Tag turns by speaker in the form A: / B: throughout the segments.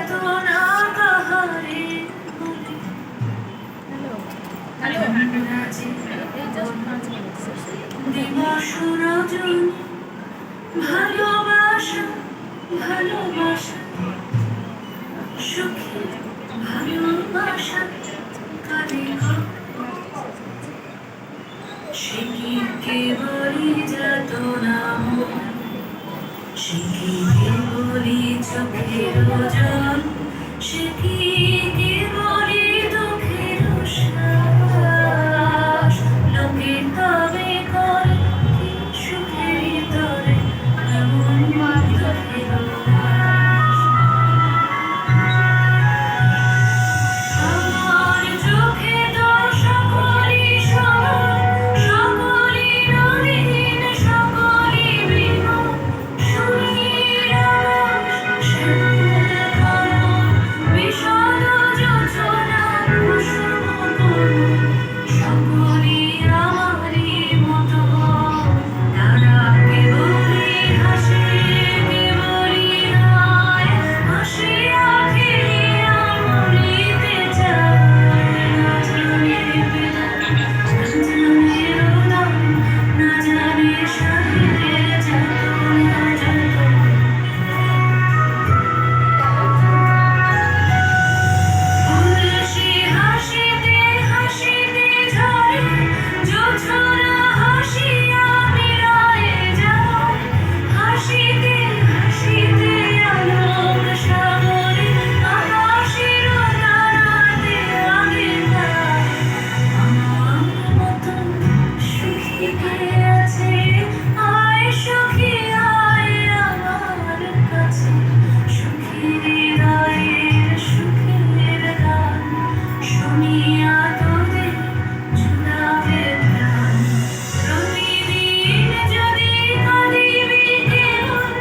A: চেতনা কাহারে বলে দিবস রজনী ভালোবাসা ভালোবাসা সুখী ভালোবাসা কারে সে কি কেবলই যাতনা সে কি কেবলই চোখের জল সে কি কেবলই দুঃখের শ্বাস লোকে তবে করে কি সুখের তরে এমন দুঃখের লাশ আমার চোখে তোর সকলই সমান সকলই রঙিন সকলই বিমল শুনির আকাশ শ্যামল কমল বিষাদ যোজনা কুসুম কোমল সকলই আমারই মতো তারা কেবলই হাসে কেবলই গায় হাসিয়া খেলিয়া মরিতে চায় না জানে বেদনা না জানে রোদন না জানে শারীরের যাতনা ফুলসি হাসিতে হাসিতে ঝরে জোছনা হাসিয়া মিলায়ে যায় হাসিতে হাসিতে আলোক সাগরে আকাশের তারাতে আগে যায় আমার মতন সুখী কে আছে আয় সখী আয় আমার কাছে সুখীর হৃদয়ের সুখের গান শুনিয়া তোদের জুড়াবে প্রাণ প্রতিদিন যদি কাঁদিবি কেবল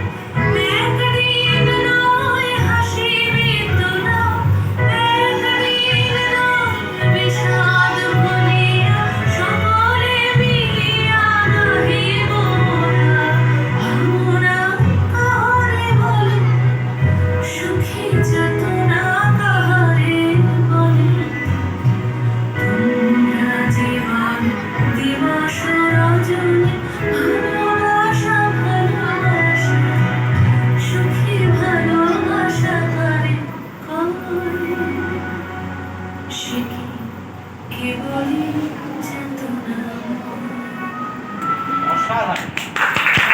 A: একদিন নয় হাসিবি তোরা একদিন নয় বিষাদ ভুলিয়া সকলে মিলিয়া গাহিব মোরা কাহারে বলে সুখী চেতনা কাহারে বলে তোমরা জীবন দিবস রজনী ভালোবাসা ভালোবাসা সুখী ভালোবাসা কারে সে কি কেবলই চেতনা
B: অসাধারণ।